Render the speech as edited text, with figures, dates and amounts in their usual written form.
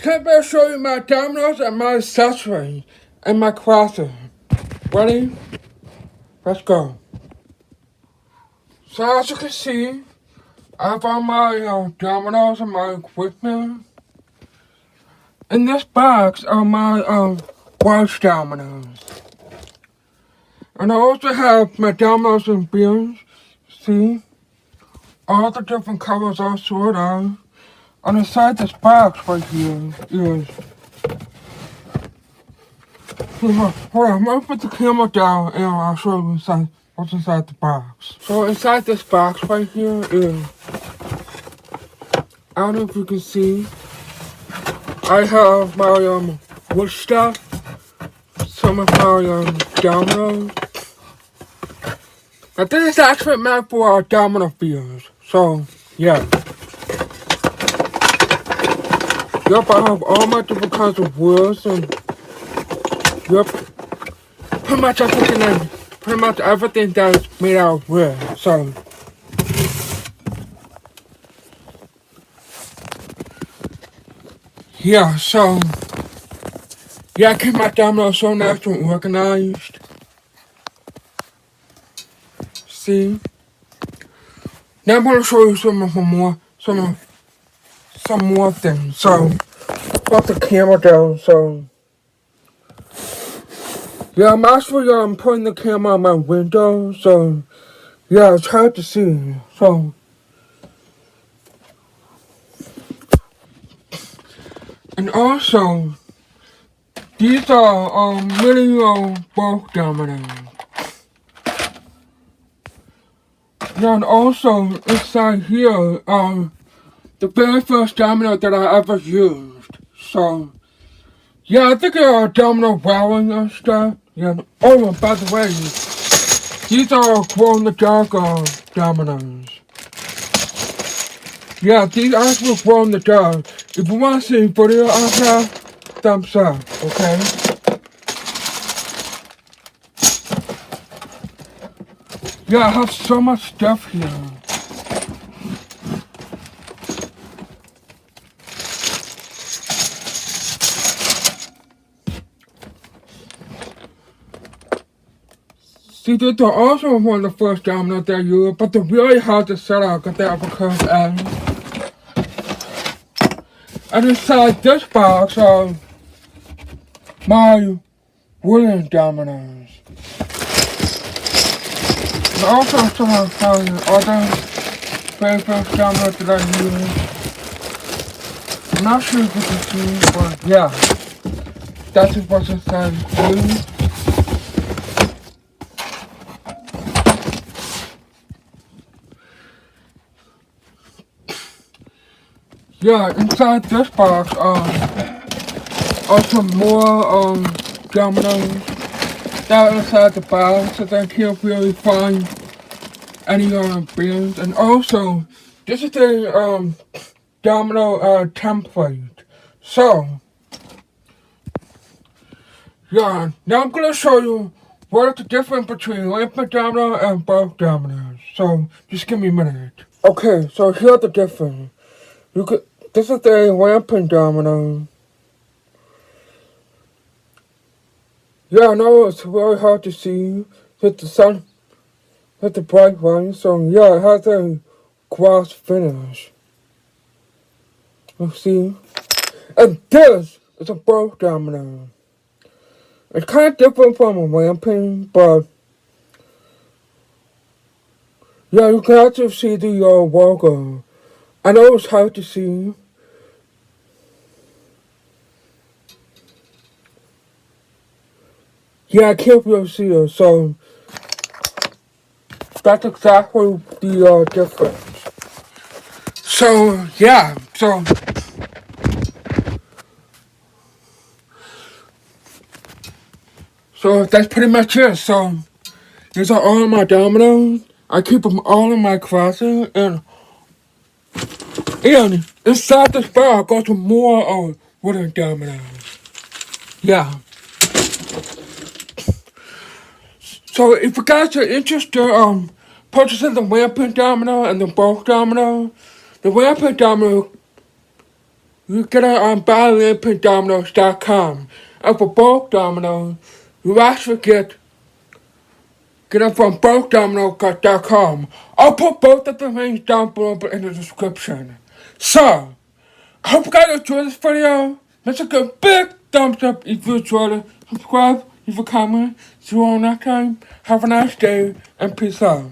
Can I show you my dominoes and my accessories and my closet? Ready? Let's go. So as you can see, I have all my dominoes and my equipment. In this box are my wash dominoes. And I also have my dominoes and beans. See? All the different colors are sorted out. And inside this box right here is... Hold on, I'm gonna put the camera down and I'll show you what's inside the box. So inside this box right here is... I don't know if you can see. I have my wood stuff. Some of my dominoes. I think it's actually meant for domino viewers. So, yeah. Yep, I have all my different kinds of woods and yep. Pretty much everything that is made out of wood. So yeah, so yeah, I keep my dominoes so nice and organized. See? Now I'm gonna show you some more things. So put the camera down, so yeah, I'm actually putting the camera on my window, so yeah, it's hard to see. So and also these are mini bulk dominoes. Yeah, and also inside here the very first domino that I ever used. So yeah, I think domino wearing and stuff. Yeah. Oh, and by the way, these are glow in the dark dominoes. Yeah, these actually glow in the dark. If you want to see a video I have, thumbs up, okay? Yeah, I have so much stuff here. See, these are also one of the first dominoes that I used, but they're really hard to set up because they have a curved edge. And inside this box are my wooden dominoes. And also some of the other very first dominoes that I use. I'm not sure if you can see, but yeah. That's what's inside these. Yeah, inside this box are some more dominoes that are inside the box, so I can't really find any beans. And also, this is the domino template. So yeah, now I'm gonna show you what is the difference between lamping domino and bulk dominoes. So just give me a minute. Okay, so here's the difference. This is the lamping domino. Yeah, I know it's really hard to see with the sun, with the bright light. So yeah, it has a gloss finish. You see? And this is a bulk domino. It's kind of different from a lamping, but yeah, you can actually see the logo. I know it's hard to see. Yeah, I can't really see it, so that's exactly the difference. So yeah, so that's pretty much it. So these are all of my dominoes. I keep them all in my closet, and inside this bar, I got some more wooden dominoes. Yeah. So if you guys are interested purchasing the lamping domino and the bulk domino, the lamping domino You get it on BuyLimpingDominoes.com. And for bulk dominoes, you actually get it from bulkdominoes.com. I'll put both of the links down below in the description. So, I hope you guys enjoyed this video. Let's give a big thumbs up if you enjoyed it. Subscribe, leave a comment. See you all next time. Have a nice day and peace out.